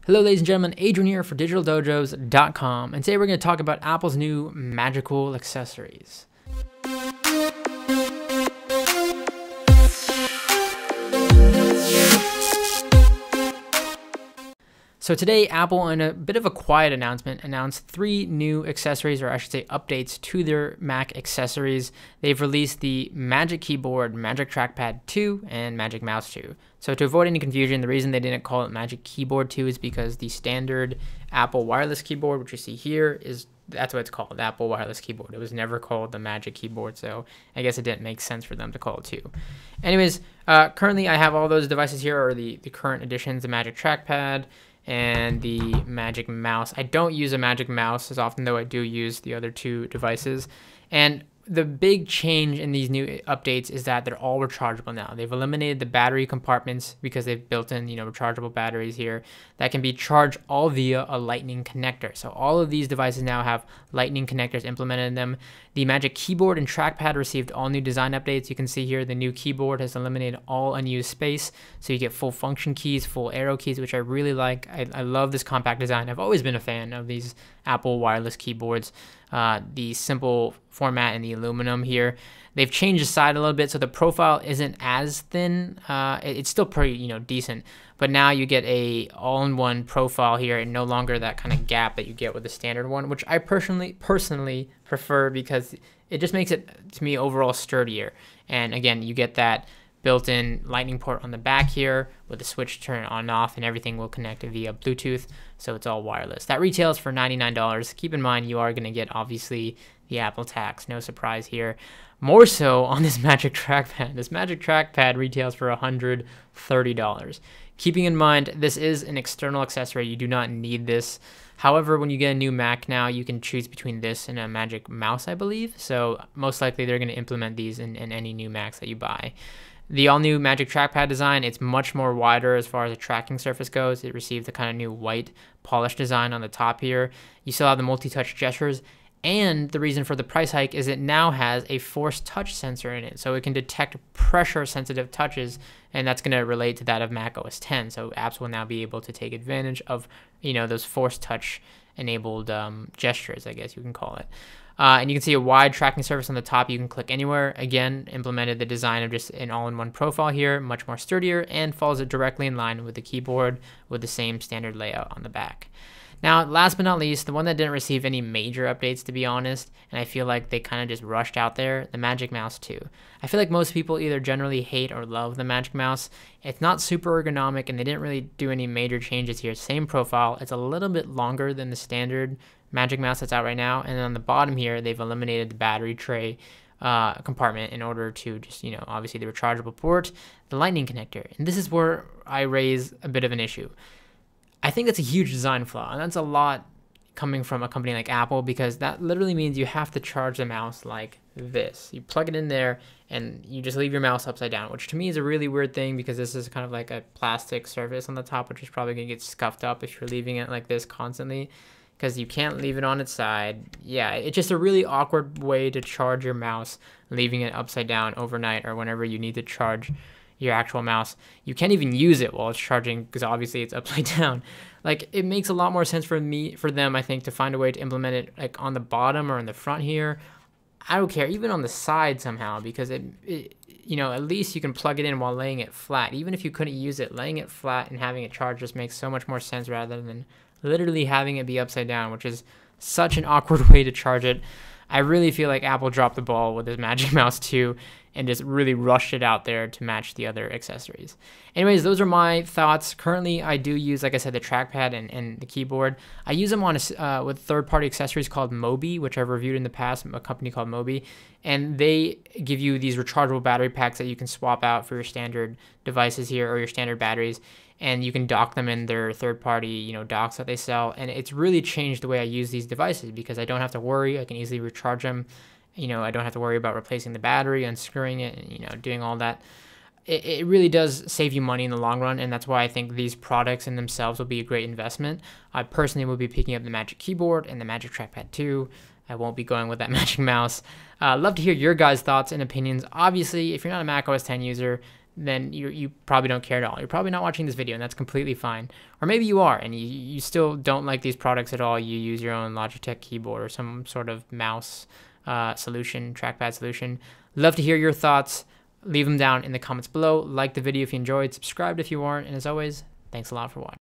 Hello ladies and gentlemen, Adrian here for digitaldojos.com, and today we're going to talk about Apple's new magical accessories. So today, Apple, in a bit of a quiet announcement, announced 3 new accessories, or I should say updates to their Mac accessories. They've released the Magic Keyboard, Magic Trackpad 2, and Magic Mouse 2. So to avoid any confusion, the reason they didn't call it Magic Keyboard 2 is because the standard Apple wireless keyboard, which you see here, that's what it's called, the Apple wireless keyboard. It was never called the Magic Keyboard, so I guess it didn't make sense for them to call it 2. Anyways, currently I have all those devices here, or the current editions, the Magic Trackpad, and the Magic Mouse. I don't use a Magic Mouse as often, though I do use the other 2 devices. And the big change in these new updates is that they're all rechargeable now. They've eliminated the battery compartments because they've built in, rechargeable batteries here that can be charged all via a Lightning connector. So all of these devices now have Lightning connectors implemented in them. The Magic Keyboard and Trackpad received all new design updates. You can see here the new keyboard has eliminated all unused space, so you get full function keys, full arrow keys, which I really like. I love this compact design. I've always been a fan of these Apple wireless keyboards. The simple format and the aluminum here. They've changed the side a little bit, so the profile isn't as thin. It's still pretty, decent, but now you get a all-in-one profile here, and no longer that kind of gap that you get with the standard one, which I personally prefer because it just makes it, to me, overall sturdier. And again, you get that built-in Lightning port on the back here with the switch to turn on and off, and everything will connect via Bluetooth, so it's all wireless. That retails for $99. Keep in mind, you are going to get, obviously, the Apple tax. No surprise here. More so on this Magic Trackpad. This Magic Trackpad retails for $130. Keeping in mind, this is an external accessory. You do not need this. However, when you get a new Mac now, you can choose between this and a Magic Mouse, I believe. So most likely they're going to implement these in any new Macs that you buy. The all-new Magic Trackpad design, it's much more wider as far as the tracking surface goes. It received the kind of new white polished design on the top here. You still have the multi-touch gestures, and the reason for the price hike is it now has a force touch sensor in it, so it can detect pressure-sensitive touches, and that's going to relate to that of Mac OS X. So apps will now be able to take advantage of, those force touch-enabled gestures, I guess you can call it. And you can see a wide tracking surface on the top. You can click anywhere. Again, implemented the design of just an all-in-one profile here, much more sturdier, and falls directly in line with the keyboard with the same standard layout on the back. Now, last but not least, the one that didn't receive any major updates, to be honest, and I feel like they kind of just rushed out there, the Magic Mouse 2. I feel like most people either generally hate or love the Magic Mouse. It's not super ergonomic, and they didn't really do any major changes here. Same profile. It's a little bit longer than the standard Magic Mouse that's out right now, and then on the bottom here, they've eliminated the battery tray compartment in order to just, obviously the rechargeable port, the Lightning connector. And this is where I raise a bit of an issue. I think that's a huge design flaw, and that's a lot coming from a company like Apple, because that literally means you have to charge the mouse like this. You plug it in there, and you just leave your mouse upside down, which to me is a really weird thing, because this is kind of like a plastic surface on the top, which is probably going to get scuffed up if you're leaving it like this constantly, because you can't leave it on its side. Yeah, it's just a really awkward way to charge your mouse, leaving it upside down overnight or whenever you need to charge your actual mouse. You can't even use it while it's charging because obviously it's upside down. Like, it makes a lot more sense for them, I think, to find a way to implement it like on the bottom or in the front here. I don't care, even on the side somehow, because it at least you can plug it in while laying it flat. Even if you couldn't use it, laying it flat and having it charge just makes so much more sense rather than literally having it be upside down, which is such an awkward way to charge it. I really feel like Apple dropped the ball with this Magic Mouse 2 and just really rushed it out there to match the other accessories. Anyways, those are my thoughts. Currently, I do use, like I said, the trackpad and the keyboard. I use them on with third-party accessories called Mobi, which I've reviewed in the past, a company called Mobi, and they give you these rechargeable battery packs that you can swap out for your standard devices here or your standard batteries, and you can dock them in their third-party, docks that they sell, and it's really changed the way I use these devices because I don't have to worry. I can easily recharge them. I don't have to worry about replacing the battery, unscrewing it, and, doing all that. It really does save you money in the long run, and that's why I think these products in themselves will be a great investment. I personally will be picking up the Magic Keyboard and the Magic Trackpad 2. I won't be going with that Magic Mouse. Love to hear your guys' thoughts and opinions. Obviously, if you're not a Mac OS X user, then you probably don't care at all. You're probably not watching this video, and that's completely fine. Or maybe you are, and you still don't like these products at all. You use your own Logitech keyboard or some sort of mouse solution, trackpad solution. Love to hear your thoughts. Leave them down in the comments below. Like the video if you enjoyed, subscribe if you weren't, and as always, thanks a lot for watching.